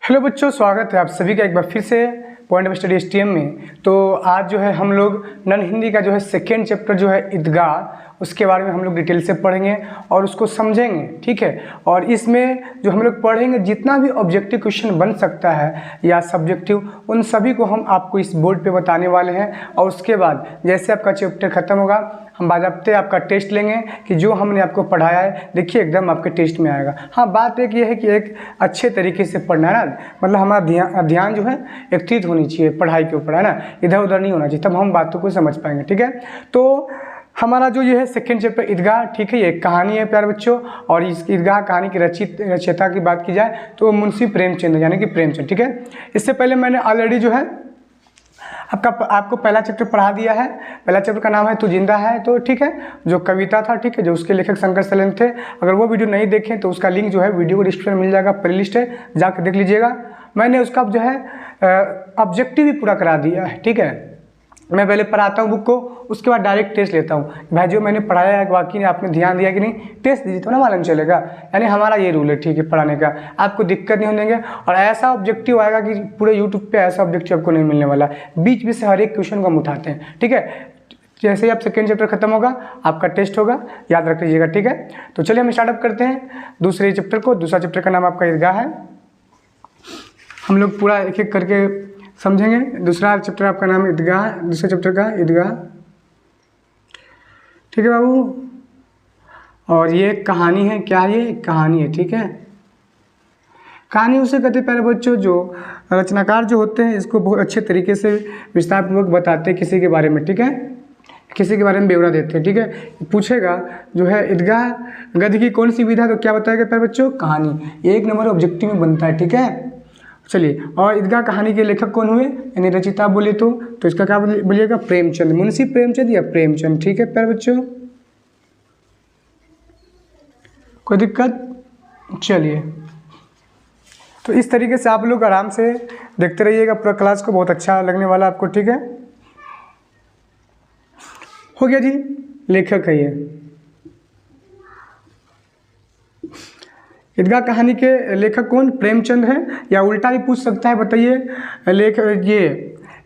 Hello बच्चों, स्वागत है आप सभी का एक बार फिर से पॉइंट ऑफ स्टडी एसटीएम में। तो आज जो है हम लोग नन हिंदी का जो है सेकेंड चैप्टर जो है ईदगाह, उसके बारे में हम लोग डिटेल से पढ़ेंगे और उसको समझेंगे, ठीक है। और इसमें जो हम लोग पढ़ेंगे जितना भी ऑब्जेक्टिव क्वेश्चन बन सकता है या सब्जेक्टिव, उन सभी को हम आपको इस बोर्ड पे बताने वाले हैं। और उसके बाद जैसे आपका चैप्टर ख़त्म होगा, हम बाज़ाब्ते आपका टेस्ट लेंगे कि जो हमने आपको पढ़ाया है देखिए एकदम आपके टेस्ट में आएगा। हाँ, बात एक ये है कि एक अच्छे तरीके से पढ़ना है ना, मतलब हमारा ध्यान जो है एकत्रित होनी चाहिए पढ़ाई के ऊपर, है ना, इधर उधर नहीं होना चाहिए, तब हम बातों को समझ पाएंगे, ठीक है। तो हमारा जो ये है सेकेंड चैप्टर ईदगाह, ठीक है, ये एक कहानी है प्यारे बच्चों। और इस ईदगाह कहानी की रचयिता की बात की जाए तो मुंशी प्रेमचंद यानी कि प्रेमचंद, ठीक है। इससे पहले मैंने ऑलरेडी जो है आपको पहला चैप्टर पढ़ा दिया है। पहला चैप्टर का नाम है तू जिंदा है, तो ठीक है, जो कविता था, ठीक है, जो उसके लेखक शंकर सलेम थे। अगर वो वीडियो नहीं देखें तो उसका लिंक जो है वीडियो को डिस्क्रिप्शन में मिल जाएगा, प्लेलिस्ट है, जाकर देख लीजिएगा। मैंने उसका जो है ऑब्जेक्टिव भी पूरा करा दिया है, ठीक है। मैं पहले पढ़ाता हूँ बुक को, उसके बाद डायरेक्ट टेस्ट लेता हूँ। भाई जो मैंने पढ़ाया है वाकई ने आपने ध्यान दिया कि नहीं, टेस्ट दीजिए तो ना मालूम चलेगा। यानी हमारा ये रूल है, ठीक है, पढ़ाने का, आपको दिक्कत नहीं होने देंगे। और ऐसा ऑब्जेक्टिव आएगा कि पूरे यूट्यूब पे ऐसा ऑब्जेक्टिव आपको नहीं मिलने वाला। बीच बीच से हर एक क्वेश्चन को हम उठाते हैं, ठीक है। जैसे ही आप सेकेंड चैप्टर खत्म होगा आपका टेस्ट होगा, याद रख लीजिएगा, ठीक है। तो चलिए हम स्टार्टअप करते हैं दूसरे चैप्टर को। दूसरा चैप्टर का नाम आपका ईदगाह है। हम लोग पूरा एक एक करके समझेंगे। दूसरा चैप्टर आपका नाम ईदगाह, दूसरे चैप्टर का ईदगाह, ठीक है बाबू। और ये कहानी है, क्या ये कहानी है, ठीक है। कहानी उसे कहते हैं प्यारे बच्चों जो रचनाकार जो होते हैं इसको बहुत अच्छे तरीके से विस्तार पूर्वक बताते हैं किसी के बारे में, ठीक है, किसी के बारे में ब्यौरा देते हैं, ठीक है। पूछेगा जो है ईदगाह गद्य की कौन सी विधा, तो क्या बताएगा प्यारे बच्चों, कहानी। ये एक नंबर ऑब्जेक्टिव में बनता है, ठीक है। चलिए, और ईदगाह कहानी के लेखक कौन हुए, यानी रचयिता बोले तो इसका क्या बोलिएगा, प्रेमचंद, मुंशी प्रेमचंद या प्रेमचंद, ठीक है प्यारे बच्चों। कोई दिक्कत? चलिए, तो इस तरीके से आप लोग आराम से देखते रहिएगा पूरा क्लास को, बहुत अच्छा लगने वाला आपको, ठीक है। हो गया जी, लेखक है ये। ईदगाह कहानी के लेखक कौन, प्रेमचंद है, या उल्टा भी पूछ सकता है, बताइए ये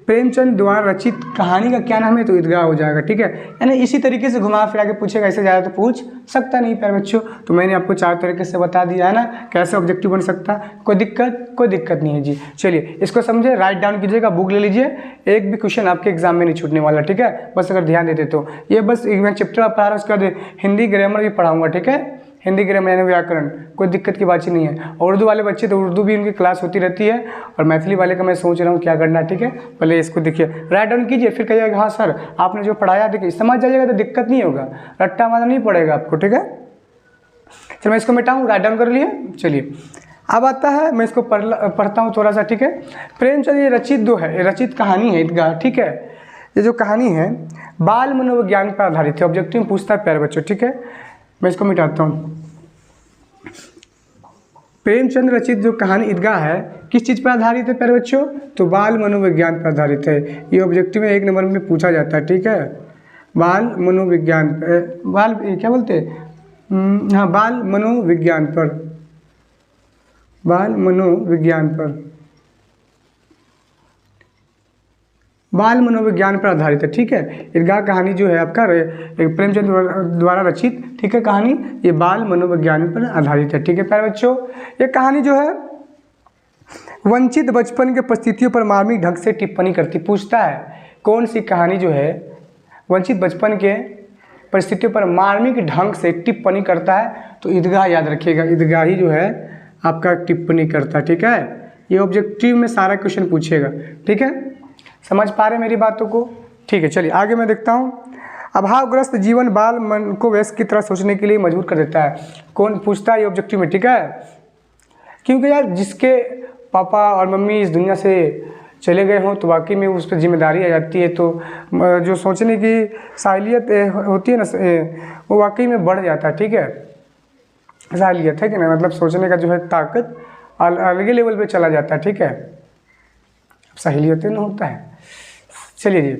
प्रेमचंद द्वारा रचित कहानी का क्या नाम है, तो ईदगाह हो जाएगा, ठीक है। यानी इसी तरीके से घुमा फिरा के पूछेगा, इससे ज़्यादा तो पूछ सकता नहीं प्यारे बच्चों। तो मैंने आपको चार तरीके से बता दिया है ना कैसे ऑब्जेक्टिव बन सकता। कोई दिक्कत नहीं है जी। चलिए इसको समझे, राइट डाउन कीजिएगा, बुक ले लीजिए, एक भी क्वेश्चन आपके एग्जाम में नहीं छूटने वाला, ठीक है, बस अगर ध्यान देते तो। ये बस मैं चैप्टर आप पढ़ा रहा हूँ, उसके बाद हिंदी ग्रामर भी पढ़ाऊँगा, ठीक है, हिंदी ग्रामर यानी व्याकरण, कोई दिक्कत की बात ही नहीं है। और उर्दू वाले बच्चे तो उर्दू भी उनकी क्लास होती रहती है, और मैथिली वाले का मैं सोच रहा हूँ क्या करना है, ठीक है। पहले इसको देखिए, राइट डाउन कीजिए, फिर कहिएगा हाँ सर आपने जो पढ़ाया देखिए समझ जाइएगा तो दिक्कत नहीं होगा, रट्टा मारना नहीं पड़ेगा आपको, ठीक है। चलो मैं इसको मिटाऊँ, राइट डाउन कर लिए। चलिए अब आता है, मैं इसको पढ़ता हूँ थोड़ा सा, ठीक है। प्रेमचंद ये रचित कहानी है ईदगाह, ठीक है। ये जो कहानी है बाल मनोविज्ञान पर आधारित है, ऑब्जेक्टिव में पूछता है प्यारे बच्चों, ठीक है। मैं इसको मिटाता हूँ। प्रेमचंद रचित जो कहानी ईदगाह है किस चीज़ पर आधारित है प्यारे बच्चों, तो बाल मनोविज्ञान पर आधारित है। ये ऑब्जेक्टिव में एक नंबर में पूछा जाता है, ठीक है। बाल मनोविज्ञान पर, बाल क्या बोलते हैं, हाँ बाल मनोविज्ञान पर, बाल मनोविज्ञान पर आधारित है, ठीक है। ईदगाह कहानी जो है आपका प्रेमचंद द्वारा रचित, ठीक है, कहानी ये बाल मनोविज्ञान पर आधारित है, ठीक है प्यारे बच्चों। ये कहानी जो है वंचित बचपन के परिस्थितियों पर मार्मिक ढंग से टिप्पणी करती, पूछता है कौन सी कहानी जो है वंचित बचपन के परिस्थितियों पर मार्मिक ढंग से टिप्पणी करता है, तो ईदगाह याद रखिएगा, ईदगाह ही जो है आपका टिप्पणी करता है, ठीक है। ये ऑब्जेक्टिव में सारा क्वेश्चन पूछेगा, ठीक है। समझ पा रहे मेरी बातों को, ठीक है। चलिए आगे मैं देखता हूँ। अभावग्रस्त जीवन बाल मन को वयस्क की तरह सोचने के लिए मजबूर कर देता है, कौन पूछता है ये ऑब्जेक्टिव में, ठीक है। क्योंकि यार जिसके पापा और मम्मी इस दुनिया से चले गए हों तो वाकई में उस पर जिम्मेदारी आ जाती है, तो जो सोचने की साहिलियत होती है ना वो वाकई में बढ़ जाता है, ठीक है। साहिलियत है कि ना, मतलब सोचने का जो है ताकत अलग लेवल पे चला जाता है, ठीक है। साहिलियत ना होता है। चलिए जी,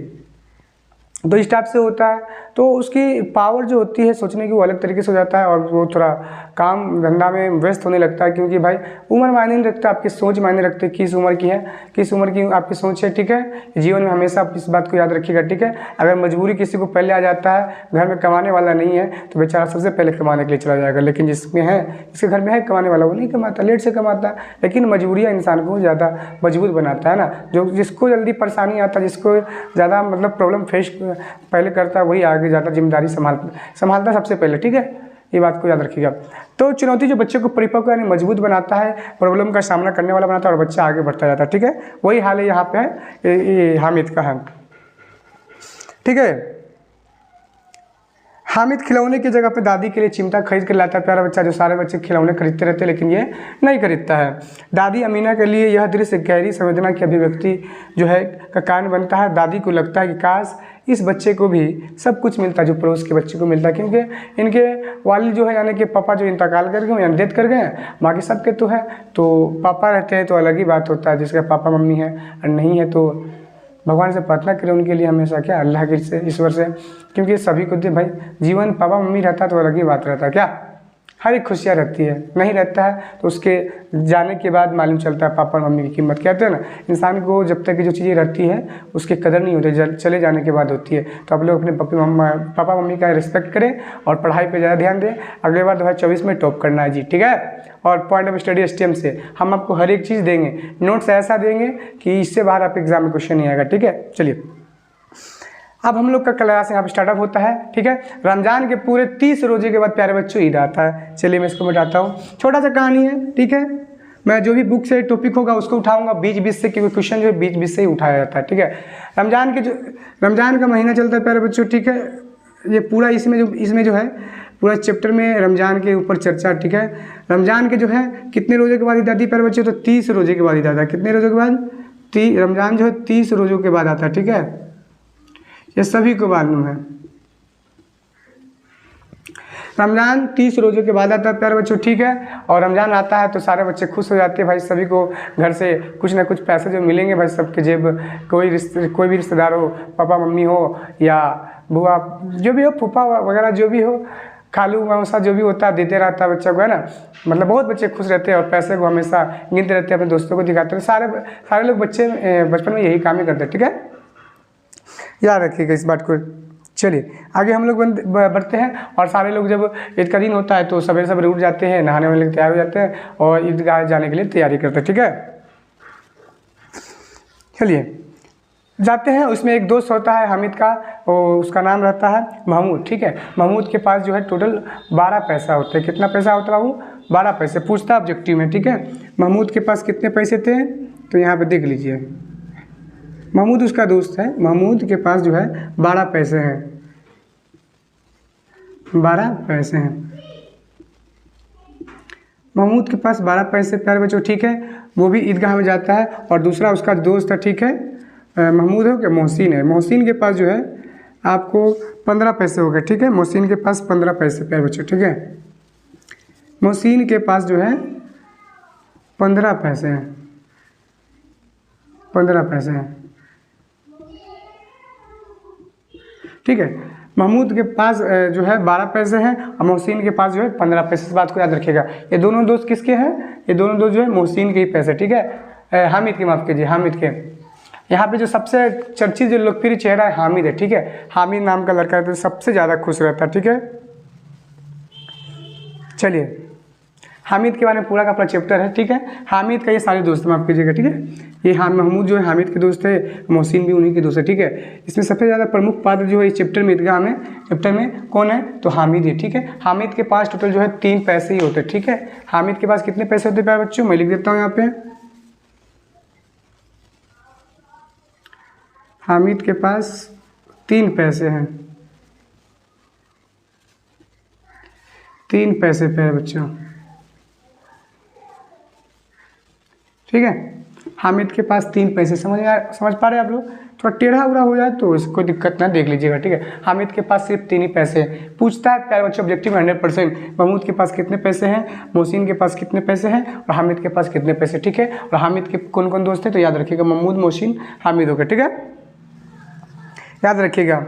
तो इस टाइप से होता है। तो उसकी पावर जो होती है सोचने की वो अलग तरीके से हो जाता है और वो थोड़ा काम धंधा में व्यस्त होने लगता है, क्योंकि भाई उम्र मायने नहीं रखता, आपकी सोच मायने रखते, किस उम्र की है, किस उम्र की आपकी सोच है। ठीक है, जीवन में हमेशा आप इस बात को याद रखिएगा। ठीक है, अगर मजबूरी किसी को पहले आ जाता है, घर में कमाने वाला नहीं है, तो बेचारा सबसे पहले कमाने के लिए चला जाएगा। लेकिन जिसमें है, जिसके घर में है कमाने वाला, वो नहीं कमाता, लेट से कमाता है। लेकिन मजबूरियाँ इंसान को ज़्यादा मजबूत बनाता है ना। जो जिसको जल्दी परेशानी आता है, जिसको ज़्यादा मतलब प्रॉब्लम फेस पहले करता है, वही आगे ज़्यादा जिम्मेदारी संभालता सबसे पहले। ठीक है, ये बात को याद रखिएगा। तो चुनौती जो बच्चे को परिपक्व यानी मजबूत बनाता है, प्रॉब्लम का सामना करने वाला बनाता है और बच्चा आगे बढ़ता जाता है। ठीक है, वही हाल है यहाँ पे है ये हामिद का है। ठीक है, हामिद खिलौने की जगह पे दादी के लिए चिमटा खरीद कर लाता है। प्यारा बच्चा जो सारे बच्चे खिलौने खरीदते रहते हैं, लेकिन ये नहीं खरीदता है। दादी अमीना के लिए यह दृश्य गहरी संवेदना की अभिव्यक्ति जो है का कारण बनता है। दादी को लगता है कि काश इस बच्चे को भी सब कुछ मिलता जो पड़ोस के बच्चे को मिलता, क्योंकि इनके वालिद जो है यानी कि पापा जो इंतकाल कर गए यानी डेथ कर गए हैं, बाकी सबके तो है। तो पापा रहते हैं तो अलग ही बात होता है, जिसके पापा मम्मी है और नहीं है तो भगवान से प्रार्थना करें उनके लिए हमेशा, क्या अल्लाह के से, ईश्वर से, क्योंकि सभी को दे भाई जीवन। पापा मम्मी रहता तो अलग ही बात रहता, क्या हर एक खुशियाँ रहती है, नहीं रहता है तो उसके जाने के बाद मालूम चलता है पापा मम्मी की कीमत। कहते हैं ना, इंसान को जब तक जो चीज़ें रहती है उसकी कदर नहीं होती, चले जाने के बाद होती है। तो आप लोग अपने पापा मम्मी का रिस्पेक्ट करें और पढ़ाई पे ज़्यादा ध्यान दें। अगले बार 2024 में टॉप करना है जी। ठीक है, और पॉइंट ऑफ स्टडी STM से हम आपको हर एक चीज़ देंगे, नोट्स ऐसा देंगे कि इससे बाहर आप एग्जाम में क्वेश्चन नहीं आएगा। ठीक है, चलिए अब हम लोग का क्लास यहाँ पे स्टार्टअप होता है। ठीक है, रमजान के पूरे 30 रोजे के बाद प्यारे बच्चों ईद आता है। चलिए मैं इसको मिटाता हूँ, छोटा सा कहानी है। ठीक है, मैं जो भी बुक से टॉपिक होगा उसको उठाऊंगा बीच से, क्योंकि क्वेश्चन जो है बीच से ही उठाया जाता है। ठीक है, रमजान का महीना चलता है प्यारे बच्चों। ठीक है, ये पूरा इसमें जो है पूरा चैप्टर में रमजान के ऊपर चर्चा। ठीक है, रमजान के जो है कितने रोजे के बाद ईद आती है प्यारे बच्चों, तो 30 रोजे के बाद ईद आता है। कितने रोजे के बाद? रमजान जो है 30 रोजों के बाद आता है। ठीक है, ये सभी को मालूम है, रमज़ान 30 रोज़ों के बाद आता है प्यारे बच्चों। ठीक है, और रमज़ान आता है तो सारे बच्चे खुश हो जाते हैं भाई, सभी को घर से कुछ ना कुछ पैसे जो मिलेंगे भाई, सबके जेब कोई भी रिश्तेदार हो, पापा मम्मी हो या बुआ जो भी हो, फूफा वगैरह जो भी हो, खालू मौसा जो भी होता है देते रहता है बच्चा को, है ना। मतलब बहुत बच्चे खुश रहते हैं और पैसे को हमेशा गिनते रहते हैं, अपने दोस्तों को दिखाते हैं। सारे लोग बचपन में यही काम ही करते हैं। ठीक है, याद रखिएगा इस बात को। चलिए आगे हम लोग बढ़ते हैं। और सारे लोग जब ईद का दिन होता है तो सवेरे सवेरे उठ जाते हैं, नहाने वाले तैयार हो जाते हैं और ईदगाह जाने के लिए तैयारी करते हैं। ठीक है, चलिए जाते हैं। उसमें एक दोस्त होता है हामिद का, उसका नाम रहता है महमूद। ठीक है, महमूद के पास जो है टोटल 12 पैसा होते हैं। कितना पैसा होता है बाबू? 12 पैसे। पूछता ऑब्जेक्टिव में। ठीक है, महमूद के पास कितने पैसे थे तो यहाँ पे देख लीजिए, महमूद उसका दोस्त है, महमूद के पास जो है 12 पैसे हैं, 12 पैसे हैं महमूद के पास 12 पैसे प्यारे बच्चों। ठीक है, वो भी ईदगाह में जाता है और दूसरा उसका दोस्त है। ठीक है, महमूद हो क्या, मोहसिन है, मोहसिन के पास जो है आपको 15 पैसे हो गए। ठीक है, मोहसिन के पास 15 पैसे प्यारे बच्चों। ठीक है, मोहसिन के पास जो है 15 पैसे हैं, 15 पैसे हैं। ठीक है, महमूद के पास जो है 12 पैसे हैं और मोहसिन के पास जो है 15 पैसे। इस बात को याद रखिएगा। ये दोनों दोस्त किसके हैं? ये दोनों दोस्त जो है मोहसिन के ही पैसे। ठीक है, हामिद के, माफ़ कीजिए, हामिद के। यहाँ पे जो सबसे चर्चित जो लोकप्रिय चेहरा है हामिद है। ठीक है, हामिद नाम का लड़का है तो सबसे ज़्यादा खुश रहता है। ठीक है, चलिए हामिद के बारे में पूरा का पूरा चैप्टर है। ठीक है, हामिद का ये सारे दोस्त माफ़ कीजिएगा। ठीक है, ये महमूद जो है हामिद के दोस्त है, मोहसिन भी उन्हीं के दोस्त है। ठीक है, इसमें सबसे ज़्यादा प्रमुख पात्र जो है इस चैप्टर में, ईदगाह में चैप्टर में कौन है तो हामिद है। ठीक है, हामिद के पास टोटल जो है 3 पैसे ही होते हैं। ठीक है, हामिद के पास कितने पैसे होते हैं प्यारे बच्चों, मैं लिख देता हूँ यहाँ पे। हामिद के पास 3 पैसे हैं, 3 पैसे प्यारे बच्चों। ठीक है, हामिद के पास 3 पैसे। समझ पा रहे हैं आप लोग? थोड़ा टेढ़ा उड़ा हो जाए तो इसको दिक्कत ना, देख लीजिएगा। ठीक है, हामिद के पास सिर्फ 3 ही पैसे हैं। पूछता है प्यारे बच्चों ऑब्जेक्टिव में 100%, महमूद के पास कितने पैसे हैं, मोहसिन के पास कितने पैसे हैं और हामिद के पास कितने पैसे। ठीक है, और हामिद के कौन कौन दोस्त हैं तो याद रखिएगा, महमूद, मोहसिन, हामिद हो गए। ठीक है, याद रखिएगा।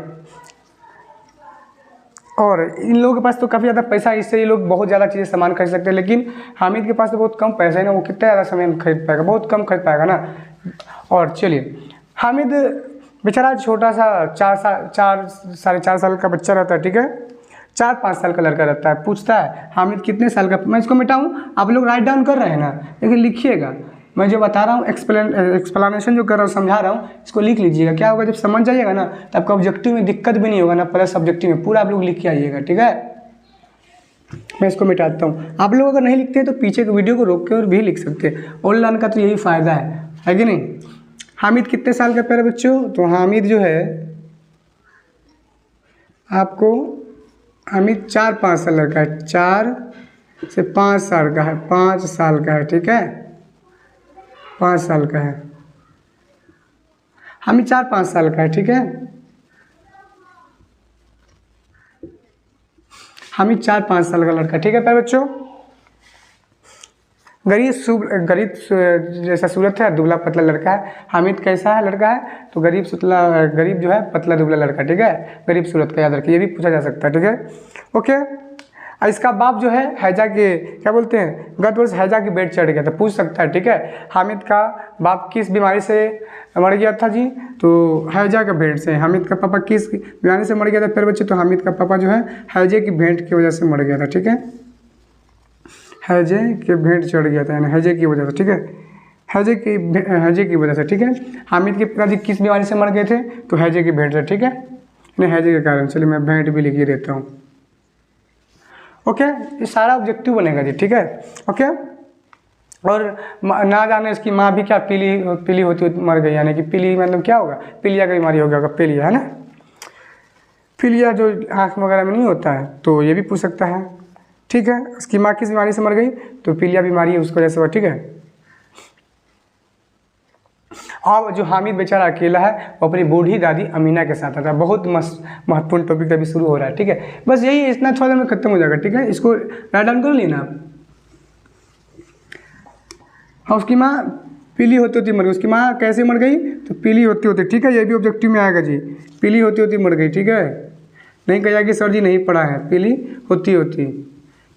और इन लोगों के पास तो काफ़ी ज़्यादा पैसा है, इससे ये लोग बहुत ज़्यादा चीज़ें सामान खरीद सकते हैं, लेकिन हामिद के पास तो बहुत कम पैसा है ना, वो कितना ज़्यादा सामान खरीद पाएगा, बहुत कम खरीद पाएगा ना। और चलिए, हामिद बेचारा छोटा सा 4 साढ़े 4 साल का बच्चा रहता है, ठीक है, 4-5 साल का लड़का रहता है, पूछता है हामिद कितने साल का। मैं इसको मिटाऊँ, आप लोग राइट डाउन कर रहे हैं ना, लेकिन लिखिएगा, मैं जो बता रहा हूँ एक्सप्लेनेशन जो कर रहा हूँ, समझा रहा हूँ, इसको लिख लीजिएगा। क्या होगा, जब समझ जाइएगा ना तो आपका ऑब्जेक्टिव में दिक्कत भी नहीं होगा ना, प्लस ऑब्जेक्टिव में पूरा आप लोग लिख के आइएगा, ठीक है। मैं इसको मिटाता हूँ। आप लोग अगर नहीं लिखते तो पीछे के वीडियो को रोक के और भी लिख सकते हैं, ऑनलाइन का तो यही फ़ायदा है कि नहीं। हामिद कितने साल का प्यारे बच्चों, तो हामिद जो है आपको, हामिद 4-5 साल लड़का है, 4 से 5 साल का है, 5 साल का है, ठीक है, 5 साल का है हामिद, 4-5 साल का है, ठीक है, हामिद 4-5 साल का लड़का, ठीक है प्यारे बच्चों। गरीब जैसा सूरत है, दुबला पतला लड़का है। हामिद कैसा है लड़का है, तो गरीब जो है पतला दुबला लड़का, ठीक है, गरीब सूरत का, याद रखिए, ये भी पूछा जा सकता है, ठीक है, ओके। इसका बाप जो है हैजा के, क्या बोलते हैं, गत वर्ष हैजा की बेड चढ़ गया था, पूछ सकता है, ठीक है। हामिद का बाप किस बीमारी से मर गया था जी, तो हैजा के भेंट से। हामिद का पापा किस बीमारी से मर गया था प्यारे बच्चे, तो हामिद का पापा जो है हैजे की भेंट की वजह से मर गया था, ठीक है, हैजे के भेंट चढ़ गया था, यानी हैजे की वजह से, ठीक है, हैजे की वजह से, ठीक है। हामिद के पिताजी किस बीमारी से मर गए थे, तो हैजे की भेंट से, ठीक है, नहीं हैजे के कारण। चलिए मैं भेंट भी लिख ही देता हूँ, ओके। ये सारा ऑब्जेक्टिव बनेगा जी, ठीक है, ओके। और ना जाने इसकी माँ भी क्या पीली होती मर गई, यानी कि पीली मतलब क्या होगा, पीलिया का बीमारी हो गया होगा, पीलिया है ना, पीलिया जो आँख वगैरह में नहीं होता है, तो ये भी पूछ सकता है, ठीक है। उसकी माँ किस बीमारी से मर गई, तो पीलिया बीमारी है उसको जैसे हुआ, ठीक है। और जो हामिद बेचारा अकेला है, वो अपनी बूढ़ी दादी अमीना के साथ आता है। बहुत महत्वपूर्ण टॉपिक अभी शुरू हो रहा है, ठीक है, बस यही, इतना थोड़ा देर में खत्म हो जाएगा, ठीक है। इसको राइट डाउन कर लेना आप। और उसकी माँ पीली होती होती मर गई, उसकी माँ कैसे मर गई, तो पीली होती होती, ठीक है, ये भी ऑब्जेक्टिव में आएगा जी, पीली होती होती मर गई, ठीक है। नहीं कहेगा कि सर जी नहीं पढ़ा है, पीली होती होती,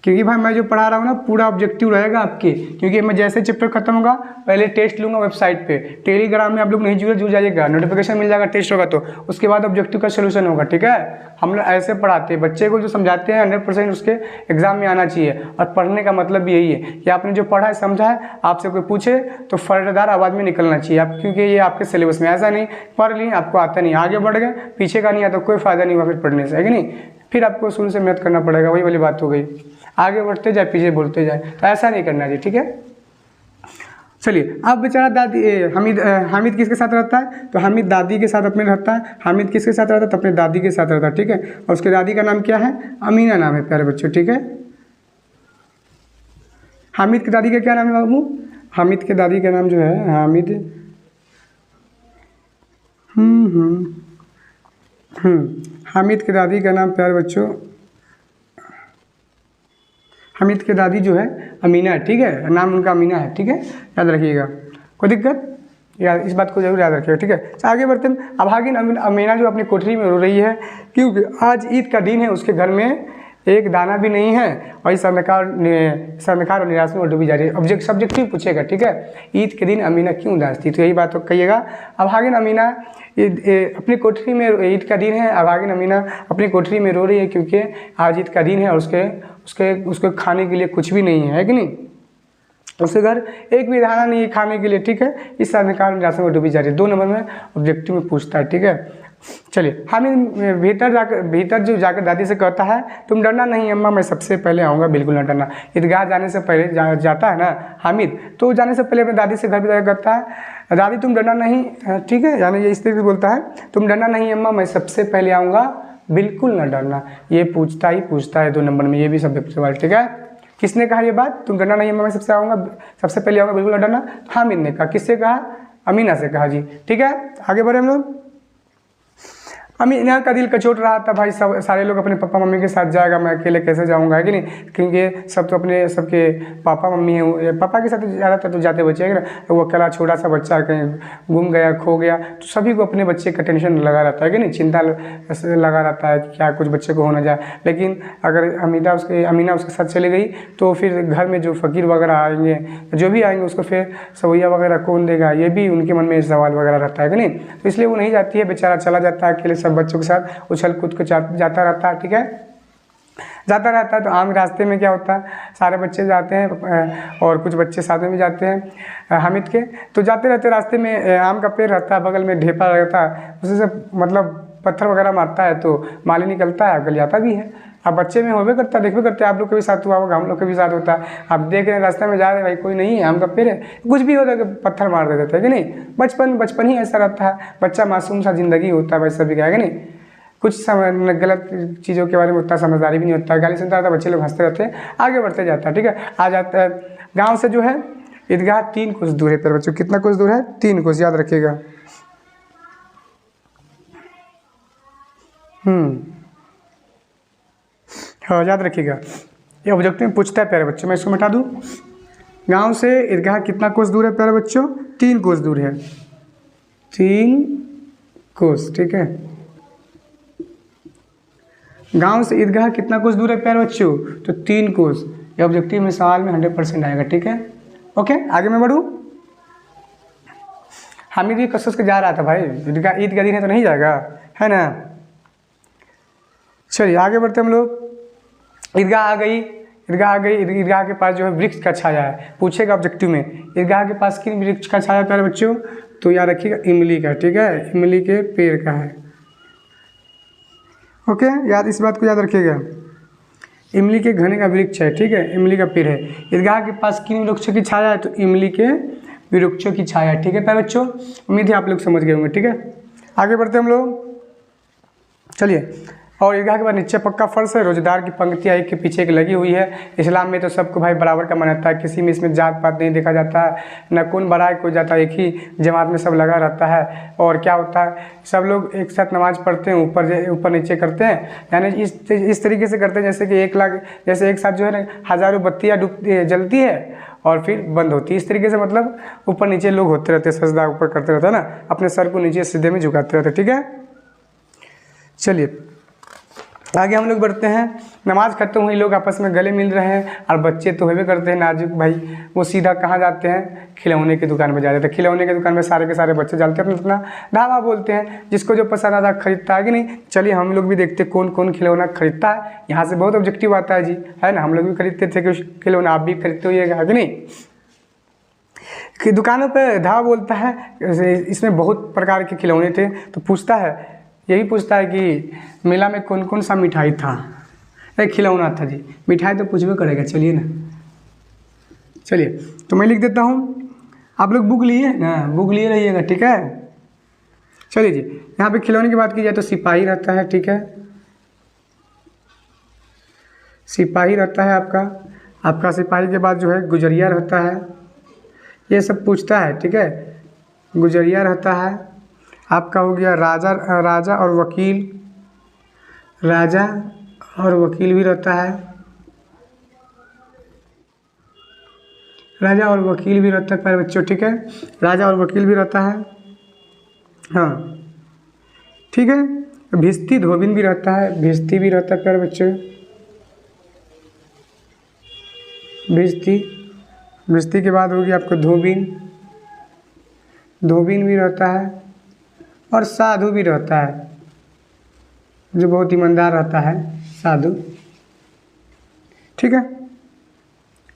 क्योंकि भाई मैं जो पढ़ा रहा हूँ ना पूरा ऑब्जेक्टिव रहेगा आपके, क्योंकि मैं जैसे चैप्टर खत्म होगा पहले टेस्ट लूँगा वेबसाइट पे, टेलीग्राम में आप लोग नहीं जुड़ जाइएगा, नोटिफिकेशन मिल जाएगा टेस्ट होगा तो, उसके बाद ऑब्जेक्टिव का सोल्यूशन होगा, ठीक है। हम लोग ऐसे पढ़ाते हैं, बच्चे को जो समझाते हैं 100% उसके एग्जाम में आना चाहिए। और पढ़ने का मतलब भी यही है कि आपने जो पढ़ा है समझा है, आपसे कोई पूछे तो फर्दार आवाज़ में निकलना चाहिए आप, क्योंकि ये आपके सिलेबस में, ऐसा नहीं पढ़ लिए आपको आता नहीं, आगे बढ़ गए, पीछे का नहीं आता, कोई फायदा नहीं हुआ फिर पढ़ने से, है कि नहीं, फिर आपको शुरू से मेहनत करना पड़ेगा, वही वाली बात हो गई, आगे बढ़ते जाए पीछे बोलते जाए, तो ऐसा नहीं करना जी, ठीक है। चलिए, अब बेचारा हामिद किसके साथ रहता है, तो हामिद दादी के साथ अपने रहता है। हामिद किसके साथ रहता है, तो अपने दादी के साथ रहता है, ठीक है। और उसके दादी का नाम क्या है, अमीना नाम है प्यारे बच्चों, ठीक है। हामिद की दादी का क्या नाम है बाबू, हामिद के दादी का नाम जो है हामिद, हामिद की दादी का नाम प्यारे बच्चों, हामिद की दादी जो है अमीना है, ठीक है, नाम उनका अमीना है, ठीक है, याद रखिएगा, कोई दिक्कत, यार इस बात को जरूर याद रखिएगा, ठीक है। आगे बढ़ते हैं। अभागिन अमीना जो अपनी कोठरी में रो रही है, क्योंकि आज ईद का दिन है, उसके घर में एक दाना भी नहीं है, और इस अंधकार और निराश में डूबी जा रही है। सब्जेक्टिव पूछेगा, ठीक है, ईद के दिन अमीना क्यों उदास थी, तो यही बात तो कहिएगा। अभागिन अमीना अपनी कोठरी में, ईद का दिन है, अभागिन अमीना अपनी कोठरी में रो रही है, क्योंकि आज ईद का दिन है और उसके खाने के लिए कुछ भी नहीं है कि नहीं, उसके घर एक भी दाना नहीं है खाने के लिए, ठीक है। इस अंधकार निराशा में डूबी जा रही है, 2 नंबर में ऑब्जेक्टिव में पूछता है, ठीक है। चलिए, हामिद भीतर जो जाकर दादी से कहता है, तुम डरना नहीं अम्मा, मैं सबसे पहले आऊँगा, बिल्कुल ना डरना। ईदगाह जाने से पहले जाता है ना हामिद, तो जाने से पहले अपनी दादी से घर पर जाकर कहता है, दादी तुम डरना नहीं, ठीक है, यानी ये इस तरीके से बोलता है, तुम डरना नहीं अम्मा, मैं सबसे पहले आऊँगा, बिल्कुल ना डरना। ये पूछता है 2 नंबर में, ये भी सब्जेक्ट सवाल, ठीक है। किसने कहा ये बात, तुम डरना नहीं अम्मा, मैं सबसे पहले आऊँगा, बिल्कुल ना डरना, हामिद ने कहा। किससे कहा, अमीना से कहा जी, ठीक है। आगे बढ़े हम लोग। अमीना का दिल कचोट रहा था भाई, सब सारे लोग अपने पापा मम्मी के साथ जाएगा, मैं अकेले कैसे जाऊंगा, है कि नहीं, क्योंकि सब तो अपने सबके पापा मम्मी हैं, पापा के साथ ज़्यादातर तो जाते बच्चे है ना, तो वो अकेला छोटा सा बच्चा कहीं गुम गया खो गया, तो सभी को अपने बच्चे का टेंशन लगा रहता है कि नहीं, चिंता लगा रहता है कि क्या कुछ बच्चे को हो ना जाए। लेकिन अगर अमीना उसके साथ चली गई तो फिर घर में जो फ़कीर वगैरह आएंगे, जो भी आएंगे, उसको फिर सवैया वगैरह कौन देगा, ये भी उनके मन में सवाल वगैरह रहता है कि नहीं। तो इसलिए वो नहीं जाती है, बेचारा चला जाता है अकेले सब बच्चों के साथ उछल कूद के जाता रहता है, ठीक है, जाता रहता है। तो आम रास्ते में क्या होता है, सारे बच्चे जाते हैं और कुछ बच्चे साथ में भी जाते हैं हामिद के। तो जाते रहते रास्ते में आम का पेड़ रहता है, बगल में ढेपा रहता है, उसी से मतलब पत्थर वगैरह मारता है तो माली निकलता है, गलियाता भी है। अब बच्चे में होवे करता है, देखो करते हैं, आप लोग के भी साथ हुआ होगा, हम लोग के भी साथ होता है। आप देख रहे हैं रास्ते में जा रहे हैं, भाई कोई नहीं है, आम का पेड़ है, कुछ भी होता है कि पत्थर मार देते हैं कि नहीं। बचपन ही ऐसा रहता है, बच्चा मासूम सा ज़िंदगी होता है भाई सभी का, है कि नहीं। कुछ गलत चीज़ों के बारे में उतना समझदारी भी नहीं होता है, गाली सुनता रहता है, बच्चे लोग हंसते रहते हैं, आगे बढ़ते जाता है, ठीक है। आ जाता है गाँव से जो है ईदगाह 3 कोस दूर है प्यारे बच्चों, कितना कोस दूर है, 3 कोस, याद रखिएगा। हाँ याद रखिएगा, ये ऑब्जेक्टिव में पूछता है प्यारे बच्चों, मैं इसको मिटा दूँ। गांव से ईदगाह कितना कोस दूर है प्यारे बच्चों, 3 कोस दूर है, 3 कोस, ठीक है। गांव से ईदगाह कितना कोस दूर है प्यारे बच्चों, तो 3 कोस। ये ऑब्जेक्टिव में सवाल में 100% आएगा, ठीक है। ओके, आगे मैं बढ़ूँ। हामिद भी कसस के जा रहा था भाई, ईद का दिन है तो नहीं जाएगा, है ना। चलिए आगे बढ़ते हम लोग। ईदगाह आ गई, ईदगाह के पास जो है वृक्ष का छाया है, पूछेगा ऑब्जेक्टिव में, ईदगाह के पास किन वृक्ष का छाया प्यारे बच्चों, तो याद रखिएगा इमली का, ठीक है, इमली के पेड़ का है। ओके, याद इस बात को याद रखिएगा, इमली के घने का वृक्ष है, ठीक है, इमली का पेड़ है। ईदगाह के पास किन वृक्षों की छाया है, तो इमली के वृक्षों की छाया, ठीक है प्यारे बच्चों। उम्मीद है आप लोग समझ गए होंगे, ठीक है। आगे बढ़ते हम लोग, चलिए। और ईदगाह के बाद नीचे पक्का फर्श है, रोजेदार की पंक्तियाँ एक के पीछे एक लगी हुई है। इस्लाम में तो सबको भाई बराबर का मानता है, किसी में इसमें जात पात नहीं देखा जाता है, न कौन बड़ा है कोई जाता है, एक ही जमात में सब लगा रहता है। और क्या होता है, सब लोग एक साथ नमाज पढ़ते हैं, ऊपर नीचे करते हैं, यानी इस तरीके से करते हैं जैसे कि 1 लाख, जैसे एक साथ जो है ना हज़ारों बत्तियाँ जलती है और फिर बंद होती है, इस तरीके से मतलब ऊपर नीचे लोग होते रहते हैं, सजदा ऊपर करते रहते हैं ना, अपने सर को नीचे सीधे में झुकाते रहते हैं, ठीक है। चलिए आगे हम लोग बढ़ते हैं। नमाज खत्म हुई, लोग आपस में गले मिल रहे हैं, और बच्चे तो होवे करते हैं नाजुक भाई, वो सीधा कहाँ जाते हैं, खिलौने की दुकान में जा जाते हैं। खिलौने की दुकान में सारे के सारे बच्चे जाते हैं, अपना ढाबा बोलते हैं, जिसको जो पसंद आता खरीदता है कि नहीं। चलिए हम लोग भी देखते कौन कौन खिलौना खरीदता है, यहाँ से बहुत ऑब्जेक्टिव आता है जी, है ना। हम लोग भी खरीदते थे कुछ खिलौना, आप भी खरीदते होइएगा कि नहीं। कि दुकानों पर ढाबा बोलता है, इसमें बहुत प्रकार के खिलौने थे, तो पूछता है, यही पूछता है कि मेला में कौन कौन सा मिठाई था, एक खिलौना था जी, मिठाई तो पूछबे करेगा। चलिए ना, चलिए तो मैं लिख देता हूँ, आप लोग बुक लिए ना, बुक लिए रहिएगा, ठीक है। चलिए जी, यहाँ पे खिलौने की बात की जाए तो सिपाही रहता है, ठीक है, सिपाही रहता है आपका सिपाही के बाद जो है गुजरिया रहता है, ये सब पूछता है, ठीक है। गुजरिया रहता है आपका, हो गया राजा और वकील, राजा और वकील भी रहता है, राजा और वकील भी रहता है प्यारे बच्चों, ठीक है, राजा और वकील भी रहता है, हाँ ठीक है। भिस्ती धोबिन भी रहता है, भिस्ती भी रहता है प्यारे बच्चों, भिस्ती के बाद होगी आपको धोबिन भी रहता है, और साधु भी रहता है, जो बहुत ईमानदार रहता है, साधु, ठीक है,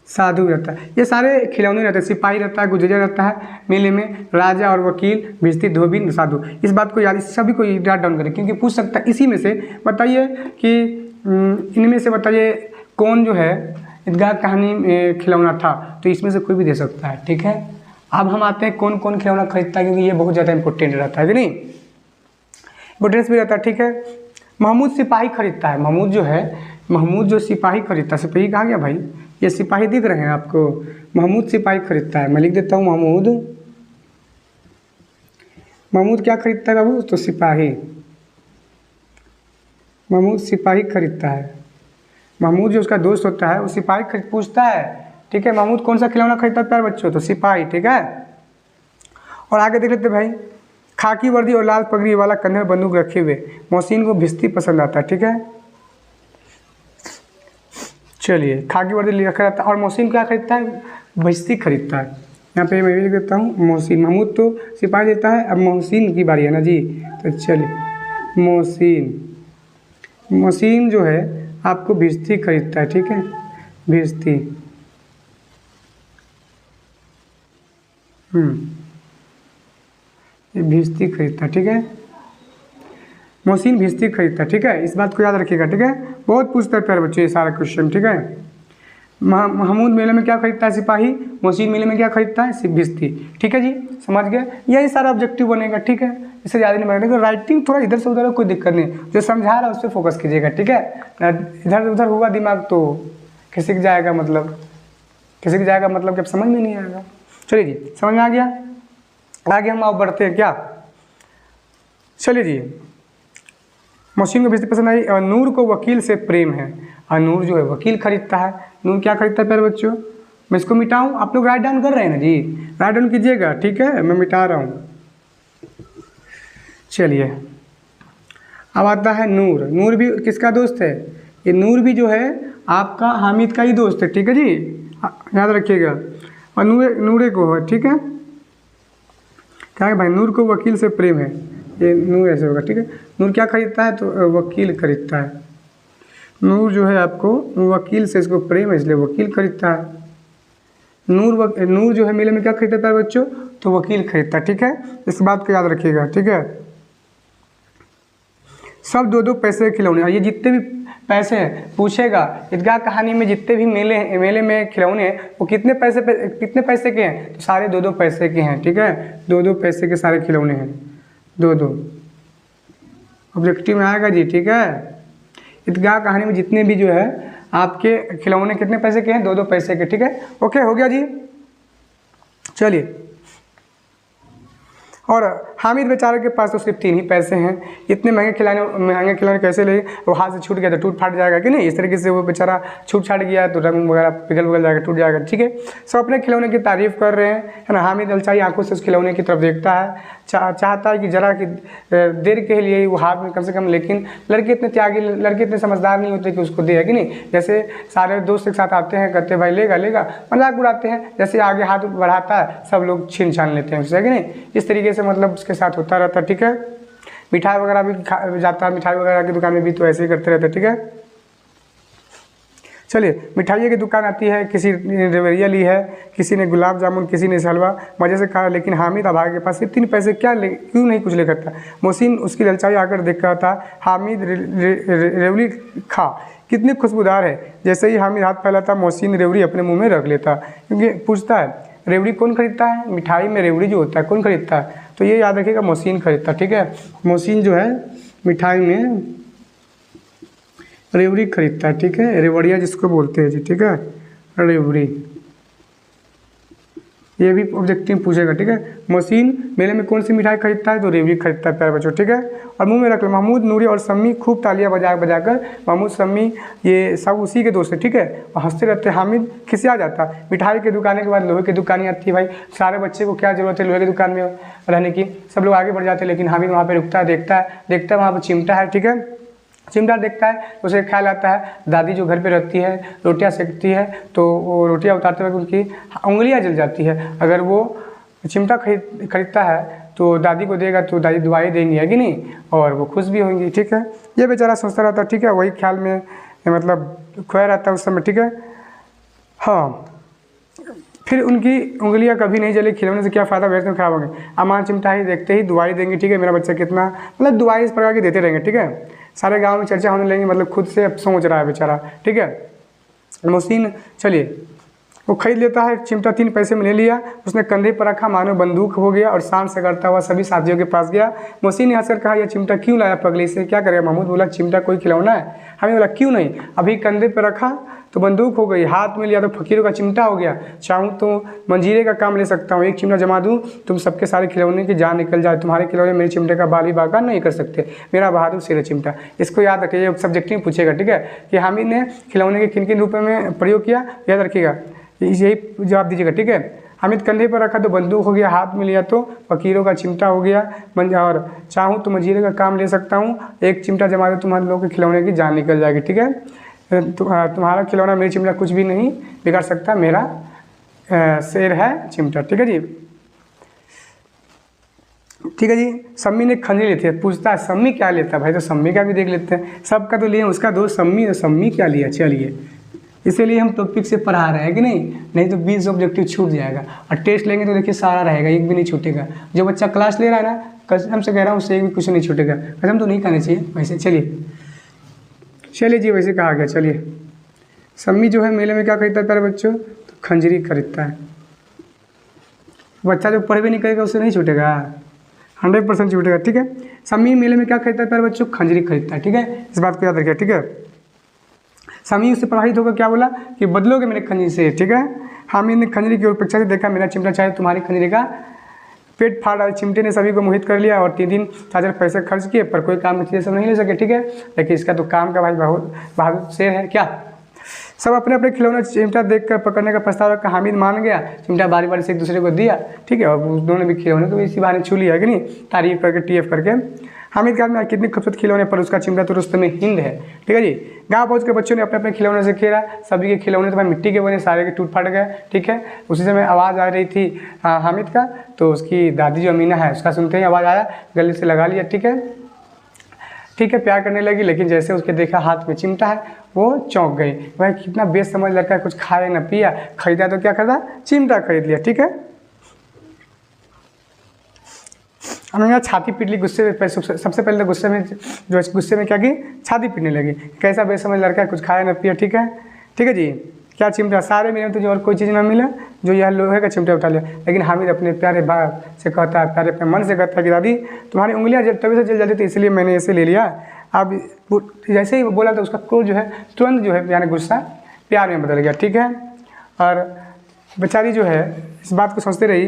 साधु रहता है। ये सारे खिलौने रहते हैं, सिपाही रहता है, गुजरिया रहता है मेले में, राजा और वकील, भिस्ती धोबिन, साधु। इस बात को याद, सभी को याद डाउन करें, क्योंकि पूछ सकता है इसी में से। बताइए कि इनमें से बताइए कौन जो है ईदगाह कहानी खिलौना था, तो इसमें से कोई भी दे सकता है, ठीक है। अब हम आते हैं कौन कौन खिलौना खरीदता है, क्योंकि ये बहुत ज़्यादा इंपॉर्टेंट रहता है कि नहीं, इंपॉर्टेंस भी रहता है, ठीक है। महमूद सिपाही खरीदता है, महमूद जो सिपाही खरीदता है, सिपाही कहाँ गया भाई, ये सिपाही दिख रहे हैं आपको, महमूद सिपाही खरीदता है, मैं लिख देता हूँ महमूद क्या खरीदता है बाबू, तो सिपाही, महमूद सिपाही खरीदता है। महमूद जो उसका दोस्त होता है वो सिपाही खरीद पूछता है, ठीक है। महमूद कौन सा खिलौना खरीदता है प्यारे बच्चों? तो सिपाही, ठीक है। और आगे देख लेते भाई, खाकी वर्दी और लाल पगड़ी वाला कंधे में बंदूक रखे हुए मोहसिन को भिश्ती पसंद आता है, ठीक है। चलिए, खाकी वर्दी रखा रहता है और मोहसिन क्या खरीदता है? भिश्ती खरीदता है। यहाँ पे मैं भी लिख देता हूँ मोहसिन। महमूद तो सिपाही देता है, अब मोहसिन की बारी है ना जी। तो चलिए, मोहसिन जो है आपको भिश्ती खरीदता है, ठीक है। भिश्ती, ये भिश्ती खरीदता है, ठीक है। मोहसिन भिश्ती खरीदता है, ठीक है। इस बात को याद रखिएगा, ठीक है। बहुत पूछता है प्यारे बच्चों ये सारा क्वेश्चन, ठीक है। महमूद मेले में क्या खरीदता है? सिपाही। मोहसिन मेले में क्या खरीदता है? भिश्ती, ठीक है जी। समझ गए? यही सारा ऑब्जेक्टिव बनेगा, ठीक है। इससे ज़्यादा नहीं बनेगा। राइटिंग थोड़ा इधर से उधर कोई दिक्कत नहीं, जो समझा रहा है उस पर फोकस कीजिएगा, ठीक है। इधर उधर हुआ दिमाग तो खिसक जाएगा, मतलब खिसक जाएगा मतलब कि अब समझ में नहीं आएगा। चलिए जी, समझ में आ गया। आगे हम अब बढ़ते हैं क्या? चलिए जी, मोहसिन को भिश्ती पसंद आई और नूर को वकील से प्रेम है। और नूर जो है वकील खरीदता है। नूर क्या खरीदता है प्यारे बच्चों? मैं इसको मिटाऊं? आप लोग राइट डाउन कर रहे हैं ना जी, राइट डाउन कीजिएगा, ठीक है। मैं मिटा रहा हूँ। चलिए, अब आता है नूर। नूर भी किसका दोस्त है? ये नूर भी जो है आपका हामिद का ही दोस्त है, ठीक है जी, याद रखिएगा। और नूरे को है, ठीक है। क्या है भाई? नूर को वकील से प्रेम है, ये नूर ऐसे होगा, ठीक है। नूर क्या खरीदता है? तो वकील खरीदता है। नूर जो है आपको वकील से इसको प्रेम है, इसलिए वकील खरीदता है। नूर जो है मेले में क्या खरीदता है बच्चों? तो वकील खरीदता है, ठीक है। इस बात को याद रखिएगा, ठीक है। सब 2-2 पैसे के खिलौने, और ये जितने भी पैसे हैं पूछेगा ईदगाह कहानी में, जितने भी मेले में खिलौने हैं वो कितने पैसे के हैं? तो सारे 2-2 पैसे के हैं, ठीक है। 2-2 पैसे के सारे खिलौने हैं, 2-2 ऑब्जेक्टिव में आएगा जी, ठीक है। ईदगाह कहानी में जितने भी जो है आपके खिलौने कितने पैसे के हैं? 2-2 पैसे के, ठीक है। ओके, हो गया जी। चलिए, और हामिद बेचारे के पास तो सिर्फ 3 ही पैसे हैं। इतने महंगे खिलौने कैसे ले? वो हाथ से छूट गया तो टूट फाट जाएगा कि नहीं? इस तरीके से वो बेचारा छूट छाट गया तो रंग वगैरह पिघल जाएगा, टूट जाएगा, ठीक है। सब अपने खिलौने की तारीफ कर रहे हैं, है ना। हामिद अलचाई आंखों से उस खिलौने की तरफ देखता है, चाहता है कि जरा कि देर के लिए वो हाथ में कम से कम, लेकिन लड़के इतने समझदार नहीं होते कि उसको दे, है कि नहीं। जैसे सारे दोस्त एक साथ आते हैं, कहते हैं भाई लेगा, मजाक उड़ाते हैं। जैसे आगे हाथ बढ़ाता है सब लोग छीन छान लेते हैं उससे, है कि नहीं। इस तरीके से मतलब उसके साथ होता रहता है, ठीक है। मिठाई वगैरह भी जाता है, मिठाई वगैरह की दुकान में भी तो ऐसे ही करते रहते हैं, ठीक है। चलिए, मिठाई की दुकान आती है, किसी ने रेवड़िया ली है, किसी ने गुलाब जामुन, किसी ने हलवा, मज़े से खाया। लेकिन हामिद अभागे के पास सिर्फ 3 पैसे, क्यों नहीं कुछ लेकर था? मोहसिन उसकी ललचाई आकर देख रहा था। हामिद रेवड़ी खा, कितनी खुशबूदार है। जैसे ही हामिद हाथ फैलाता मोहसिन रेवड़ी अपने मुंह में रख लेता, क्योंकि पूछता है रेवड़ी कौन खरीदता है? मिठाई में रेवड़ी जो होता है कौन खरीदता है? तो ये याद रखिएगा, मोहसिन खरीदता, ठीक है। मोहसिन जो है मिठाई में रेवड़ी खरीदता है, ठीक है। रेवड़िया जिसको बोलते हैं जी, ठीक है, रेवड़ी। ये भी ऑब्जेक्टिव पूछेगा, ठीक है। मोहसिन मेले में कौन सी मिठाई खरीदता है? तो रेवड़ी खरीदता है प्यारे बच्चों, ठीक है। और मुंह में रख लो। महमूद, नूरी और सम्मी खूब तालियां बजाकर, महमूद सम्मी ये सब उसी के दोस्त है, ठीक है। और हंसते रहते। हामिद खिसिया जाता। मिठाई की दुकान के बाद लोहे की दुकानें आती है। भाई सारे बच्चे को क्या जरूरत है लोहे की दुकान में रहने की? सब लोग आगे बढ़ जाते हैं, लेकिन हामिद वहाँ पर रुकता है, देखता है वहाँ पर चिमटा है, ठीक है। चिमटा देखता है, उसे ख्याल आता है दादी जो घर पे रहती है रोटियां सेकती है, तो वो रोटियां उतारते वक्त उनकी उंगलियां जल जाती है। अगर वो चिमटा खरीदता है तो दादी को देगा तो दादी दुआएं देंगी, है कि नहीं, और वो खुश भी होंगी, ठीक है। ये बेचारा सोचता रहता है, ठीक है, वही ख्याल में मतलब खोया रहता है उस समय, ठीक है। हाँ, फिर उनकी उंगलियां कभी नहीं जली, खिलौने से क्या फ़ायदा, वैसे खराब होंगे। अमान चिमटा ही देखते ही दुआई देंगे, ठीक है। मेरा बच्चा कितना मतलब दुआई इस प्रकार की देते रहेंगे, ठीक है। सारे गांव में चर्चा होने लगेंगी, मतलब खुद से अब सोच रहा है बेचारा, ठीक है। मोहसिन, चलिए वो खरीद लेता है, चिमटा 3 पैसे में ले लिया, उसने कंधे पर रखा, मानो बंदूक हो गया और शान से करता हुआ सभी साथियों के पास गया। मोहसिन ने हंसकर कहा, यह चिमटा क्यों लाया पगली से, क्या करेगा। महमूद बोला, चिमटा कोई खिलौना है। हमें बोला, क्यों नहीं, अभी कंधे पर रखा तो बंदूक हो गई, हाथ में लिया तो फकीरों का चिमटा हो गया। चाहूँ तो मंजीरे का काम ले सकता हूँ, एक चिमटा जमा दूँ, तुम सबके सारे खिलौने की जान निकल जाए, तुम्हारे खिलौने मेरे चिमटे का बाल भी बाका नहीं कर सकते, मेरा बहादुर सिर है चिमटा। इसको याद रखिए, सब्जेक्टिव पूछेगा, ठीक है, कि हामिद ने खिलौने के किन किन रूप में प्रयोग किया, याद रखिएगा, यही जवाब दीजिएगा, ठीक है। हामिद कंधे पर रखा तो बंदूक हो गया, हाथ में लिया तो फकीरों का चिमटा हो गया, और चाहूँ तो मंजीरे का काम ले सकता हूँ, एक चिमटा जमा दो, तुम्हारे लोगों के खिलौने की जान निकल जाएगी, ठीक है। तुम्हारा खिलौना मेरी चिमटा कुछ भी नहीं बिगाड़ सकता, मेरा शेर है चिमटा, ठीक है जी। ठीक है जी। सम्मी ने खंजरी लेती है, पूछता है सम्मी क्या लेता है, भाई तो सम्मी का भी देख लेते हैं, सबका तो लिए, उसका दोस्त सम्मी, सम्मी क्या लिया, चलिए इसीलिए हम टॉपिक से पढ़ा रहे हैं कि नहीं तो 20 ऑब्जेक्टिव छूट जाएगा, और टेस्ट लेंगे तो देखिए सारा रहेगा, एक भी नहीं छूटेगा। जो बच्चा क्लास ले रहा है ना, कसम से कह रहा हूँ, उससे एक भी कुछ नहीं छूटेगा, कसम तो नहीं कहना चाहिए वैसे। चलिए जी, वैसे कहा गया। चलिए, सम्मी जो है मेले में क्या खरीदता है प्यारे बच्चों, तो खंजरी खरीदता है। बच्चा जो पढ़ भी नहीं करेगा उससे नहीं छूटेगा, 100% छूटेगा, ठीक है। सम्मी मेले में क्या खरीदता है प्यारे बच्चों, खंजरी खरीदता है, ठीक है, इस बात को याद रखिए, ठीक है। सम्मी उससे प्रभावित होकर क्या बोला कि बदलोगे मेरे खंजरी से, ठीक है। हामिद ने खंजरी की ओर अपेक्षा से देखा, मेरा चिमटा चाहे तुम्हारी खंजरी का पेट फाड़ डाला। चिमटे ने सभी को मोहित कर लिया और 3 दिन 4 पैसे खर्च किए, पर कोई काम की चीज़ें सब नहीं ले सके, ठीक है। लेकिन इसका तो काम का भाई बहुत बहादुर शेर है क्या। सब अपने अपने खिलौने चिमटा देखकर पकड़ने का प्रस्ताव रखा, हामिद मान गया, चिमटा बारी बारी से एक दूसरे को दिया, ठीक है, और दोनों ने भी खिलौने को इसी बहाने छू लिया है कि नहीं, तारीफ करके TF करके। हामिद का कितनी खूबसूरत खिलौने, पर उसका चिमटा तो रुस्तम हिंद है, ठीक है जी। गाँव पहुँच कर बच्चों ने अपने अपने खिलौने से खेला, सभी के खिलौने तो भाई मिट्टी के बने, सारे के टूट फट गए, ठीक है। उसी समय आवाज़ आ रही थी हामिद का, तो उसकी दादी जो अमीना है उसका सुनते ही आवाज़ आया, गले से लगा लिया, ठीक है, ठीक है, प्यार करने लगी। लेकिन जैसे उसके देखा हाथ में चिमटा है, वो चौंक गई, भाई कितना बेसमझ लड़का है, कुछ खाया ना पिया, खरीदा तो क्या खरीदा, चिमटा खरीद लिया, ठीक है। हमने छाती पीट ली गुस्से में, सबसे पहले तो गुस्से में क्या की, छाती पीटने लगी, कैसा बेसमझ लड़का है, कुछ खाया ना पिया, ठीक है, ठीक है जी। क्या चिमटा, सारे मिले तुझे और कोई चीज़ ना मिला, जो यह लोहे का चिमटा उठा लिया। लेकिन हामिद अपने प्यारे बाप से कहता है, प्यारे अपने मन से कहता है कि दादी तुम्हारी उंगलियां तभी से जल जाती थी, इसलिए मैंने इसे ले लिया। अब जैसे ही बोला तो उसका क्रोध जो है तुरंत जो है यानी गुस्सा प्यार में बदल गया, ठीक है। और बेचारी जो है इस बात को सोचते रही,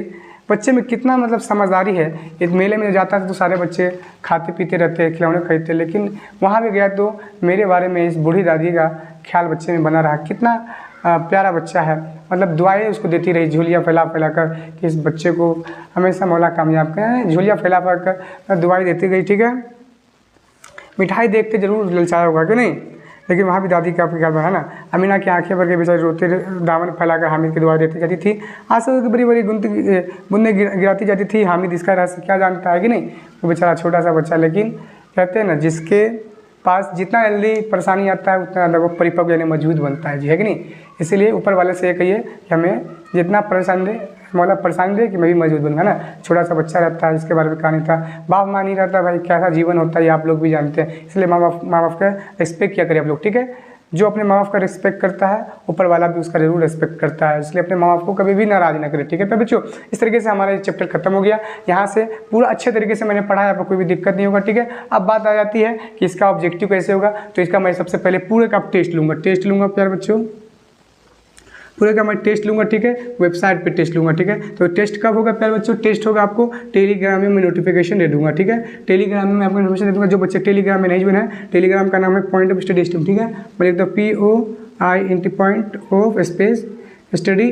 बच्चे में कितना मतलब समझदारी है। एक मेले में जाता था तो सारे बच्चे खाते पीते रहते, खिलौने खरीदते, लेकिन वहाँ भी गया तो मेरे बारे में इस बूढ़ी दादी का ख्याल बच्चे में बना रहा। कितना प्यारा बच्चा है, मतलब दुआएं उसको देती रही, झोलियाँ फैला फैला कर, कि इस बच्चे को हमेशा मौला कामयाब करें, झोलियाँ फैला फैला कर दुआएं देती गई, ठीक है। मिठाई देखते जरूर ललचाया होगा कि नहीं, लेकिन वहाँ भी दादी का ख्याल है ना। अमीना की आंखें भर के बेचारी रोते दामन फैलाकर हामिद की दुआएं देती जाती थी, आंसू की बड़ी बड़ी बूंदें गिराती जाती थी। हामिद इसका रहस्य क्या जानता है कि नहीं, वो बेचारा छोटा सा बच्चा, लेकिन कहते हैं ना जिसके पास जितना जल्दी परेशानी आता है उतना ज़्यादा वो परिपक्व यानी मजबूत बनता है जी, है कि नहीं। इसीलिए ऊपर वाले से ये कहिए कि हमें जितना परेशान दे, मौला परेशान दे कि मैं भी मजबूत बनूंगा ना। छोटा सा बच्चा रहता है जिसके बारे में कहानी था, बाप माँ नहीं रहता, भाई कैसा जीवन होता है ये आप लोग भी जानते हैं। इसलिए माँ बाप का रिस्पेक्ट किया करें आप लोग, ठीक है। जो अपने माँ बाप का रिस्पेक्ट करता है ऊपर वाला भी उसका जरूर रिस्पेक्ट करता है, इसलिए अपने माँ बाप को कभी भी नाराज ना करें, ठीक है। तो बच्चों इस तरीके से हमारा ये चैप्टर खत्म हो गया। यहाँ से पूरा अच्छे तरीके से मैंने पढ़ाया, आपको कोई भी दिक्कत नहीं होगा, ठीक है। अब बात आ जाती है कि इसका ऑब्जेक्टिव कैसे होगा, तो इसका मैं सबसे पहले पूरे का टेस्ट लूँगा प्यारे बच्चों, पूरे का मैं टेस्ट लूँगा, ठीक है। वेबसाइट पे टेस्ट लूँगा, ठीक है। तो टेस्ट कब होगा प्यारे बच्चों, टेस्ट होगा आपको टेलीग्राम में मैं नोटिफिकेशन दे दूँगा, ठीक है। टेलीग्राम में मैं आपको इन्फॉर्मेशन दे दूँगा। जो बच्चे टेलीग्राम में नहीं जुड़े हैं, टेलीग्राम का नाम है पॉइंट ऑफ स्टडी स्ट्रीम, ठीक है। मैं लिखता हूँ POINT point of space study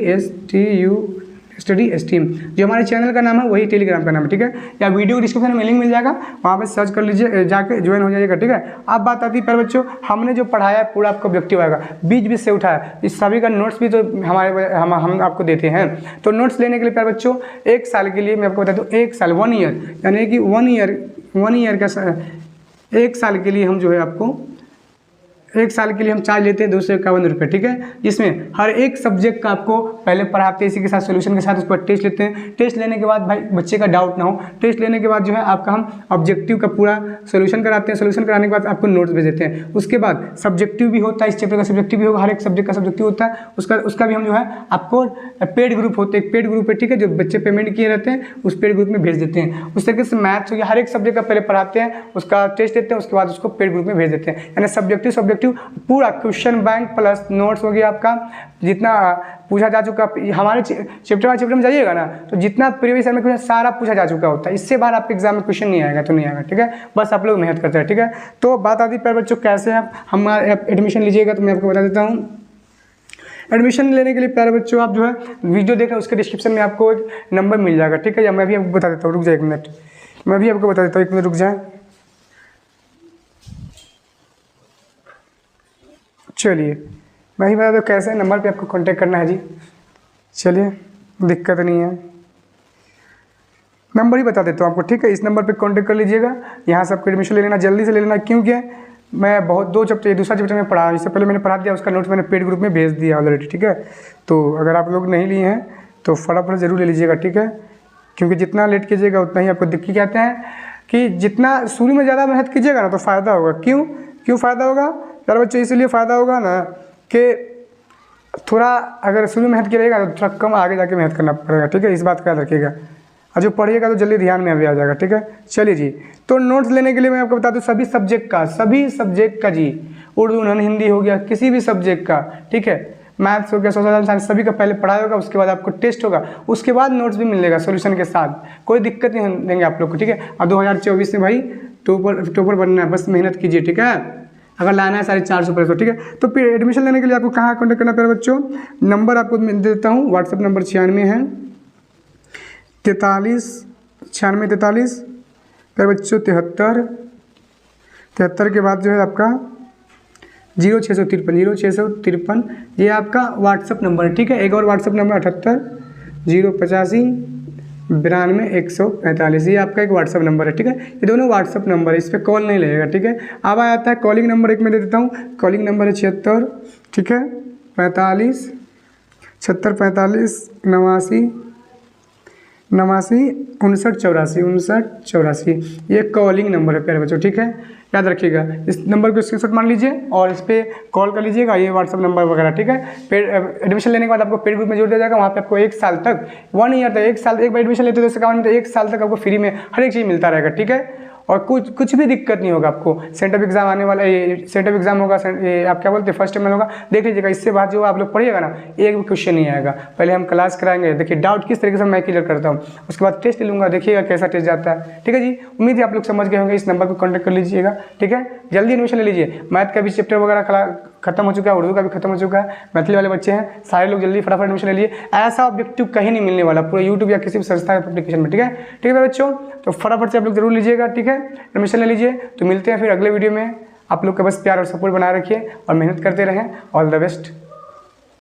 stream. जो हमारे चैनल का नाम है वही टेलीग्राम का नाम है, ठीक है। या वीडियो डिस्क्रिप्शन में लिंक मिल जाएगा, वहाँ पे सर्च कर लीजिए, जाके ज्वाइन हो जाइएगा, ठीक है। अब बात आती है प्यारे बच्चों, हमने जो पढ़ाया है पूरा आपको ऑब्जेक्टिव आएगा, बीच बीच से उठाया, इस सभी का नोट्स भी तो हम आपको देते हैं। तो नोट्स लेने के लिए प्यारे बच्चों 1 साल के लिए मैं आपको बता दूँ, 1 साल 1 ईयर यानी कि 1 ईयर का 1 साल के लिए हम जो है आपको 1 साल के लिए हम चार्ज लेते हैं 251 रुपये, ठीक है, जिसमें हर एक सब्जेक्ट का आपको पहले पढ़ाते हैं, इसी के साथ सोल्यूशन के साथ उस पर टेस्ट लेते हैं। टेस्ट लेने के बाद भाई बच्चे का डाउट ना हो, टेस्ट लेने के बाद जो है आपका हम ऑब्जेक्टिव का पूरा सोल्यूशन कराते हैं। सोल्यूशन कराने के बाद आपको नोट्स भेज देते हैं। उसके बाद सब्जेक्टिव भी होता है, इस चैप्टर का सब्जेक्टिव भी होगा, हर एक सब्जेक्ट का सब्जेक्टिव होता है, उसका भी हम जो है आपको पेड ग्रुप होते हैं, एक पेड ग्रुप है, ठीक है, जो बच्चे पेमेंट किए रहते हैं उस पेड ग्रुप में भेज देते हैं। उस तरीके से मैथ्स हो गया, हर एक सब्जेक्ट का पहले पढ़ाते हैं, उसका टेस्ट देते हैं, उसके बाद उसको पेड ग्रुप में भेज देते हैं। यानी सब्जेक्टिव पूरा क्वेश्चन बैंक प्लस नोट्स हो गया आपका, जितना पूछा जा चुका हमारे चैप्टर में जाइएगा ना तो जितना प्रीवियस ईयर में क्वेश्चन सारा पूछा जा चुका होता है। इससे बाहर आपके एग्जाम में क्वेश्चन नहीं आएगा तो नहीं आएगा, ठीक है, बस आप लोग मेहनत करते हैं, ठीक है। तो बात आती है प्यारे बच्चों कैसे आप हमारे एडमिशन लीजिएगा, तो मैं आपको बता देता हूँ। एडमिशन लेने के लिए प्यारे बच्चों आप जो है वीडियो देख रहे हैं उसके डिस्क्रिप्शन में आपको एक नंबर मिल जाएगा, ठीक है, या मैं भी आपको बता देता हूँ, रुक जाए 1 मिनट, मैं भी आपको बता देता हूँ, 1 मिनट रुक जाए। चलिए मैं ही बता दूँ कैसे नंबर पे आपको कांटेक्ट करना है जी। चलिए दिक्कत नहीं है, नंबर ही बता देता हूँ आपको, ठीक है, इस नंबर पे कांटेक्ट कर लीजिएगा। यहाँ से आपको एडमिशन ले लेना, जल्दी से ले लेना, क्योंकि मैं बहुत 2 चैप्टर, दूसरा चैप्टर में पढ़ा, इससे पहले मैंने पढ़ा दिया, उसका नोट्स मैंने पेड ग्रुप में भेज दिया ऑलरेडी, ठीक है। तो अगर आप लोग नहीं लिए हैं तो फटाफट ज़रूर ले लीजिएगा, ठीक है, क्योंकि जितना लेट कीजिएगा उतना ही आपको दिक्कत। कहते हैं कि जितना शुरू में ज़्यादा मेहनत कीजिएगा ना तो फ़ायदा होगा। क्यों फ़ायदा होगा यार बच्चों? इसलिए फ़ायदा होगा ना कि थोड़ा अगर शुरू में मेहनत करिएगा तो थोड़ा कम आगे जाके मेहनत करना पड़ेगा, ठीक है, इस बात का याद रखिएगा। और जो पढ़िएगा तो जल्दी ध्यान में आ जाएगा, ठीक है। चलिए जी, तो नोट्स लेने के लिए मैं आपको बता दूं सभी सब्जेक्ट का जी, उर्दू नॉन हिंदी हो गया, किसी भी सब्जेक्ट का, ठीक है, मैथ्स हो गया, सोशल साइंस, सभी का पहले पढ़ाई होगा, उसके बाद आपको टेस्ट होगा, उसके बाद नोट्स भी मिलेगा सोल्यूशन के साथ, कोई दिक्कत नहीं देंगे आप लोग को, ठीक है। और 2024 में भाई टॉपर बनना है, बस मेहनत कीजिए, ठीक है, अगर लाना है 450 पर, ठीक है। तो फिर एडमिशन लेने के लिए आपको कहाँ कॉन्टेक्ट करना पड़ेगा बच्चों? नंबर आपको दे देता हूँ, व्हाट्सअप नंबर 96 है 43 फिर बच्चों 73 के बाद जो है आपका 0653 ये आपका व्हाट्सअप नंबर है, ठीक है। एक और व्हाट्सअप नंबर 78 085 92 145, ये आपका एक व्हाट्सअप नंबर है, ठीक है। ये दोनों व्हाट्सअप नंबर है, इस पर कॉल नहीं लगेगा, ठीक है। अब आ जाता है कॉलिंग नंबर, एक मैं दे देता हूँ, कॉलिंग नंबर है 76, ठीक है, 45 76 45 89 59 ये कॉलिंग नंबर है प्यारे बच्चों, ठीक है, याद रखिएगा। इस नंबर को स्क्रीनशॉट मान लीजिए और इस पर कॉल कर लीजिएगा, ये व्हाट्सअप नंबर वगैरह, ठीक है। पेड एडमिशन लेने के बाद आपको पेड ग्रुप में जोड़ दिया जाएगा, वहाँ पे आपको 1 साल तक 1 ईयर तक, 1 साल, एक बार एडमिशन लेते हो तो 1 साल तक आपको फ्री में हर एक चीज़ मिलता रहेगा, ठीक है। और कुछ भी दिक्कत नहीं होगा आपको। सेंटर एग्जाम आने वाला, सेंटर एग्जाम होगा, आप क्या बोलते हैं, फर्स्ट टाइम होगा, देख लीजिएगा। इससे बाद जो आप लोग पढ़िएगा ना एक भी क्वेश्चन नहीं आएगा, पहले हम क्लास कराएंगे, देखिए डाउट किस तरीके से मैं क्लियर करता हूँ, उसके बाद टेस्ट लूँगा, देखिएगा कैसा टेस्ट जाता है, ठीक है जी। उम्मीद है आप लोग समझ गए होंगे, इस नंबर पर कॉन्टैक्ट कर लीजिएगा, ठीक है, जल्दी एडमिशन ले लीजिए। मैथ का भी चैप्टर वगैरह खत्म हो चुका है, उर्दू का भी खत्म हो चुका है, मैथिली वाले बच्चे हैं सारे लोग जल्दी फटाफट एडमिशन ले लिए। ऐसा ऑब्जेक्टिव कहीं नहीं मिलने वाला पूरे यूट्यूब या किसी भी संस्था या एप्लीकेशन में, ठीक है बच्चों। तो फटाफट से आप लोग जरूर लीजिएगा, ठीक है, एडमिशन ले लीजिए। तो मिलते हैं फिर अगले वीडियो में, आप लोग का बस प्यार और सपोर्ट बनाए रखिए और मेहनत करते रहें। All the best.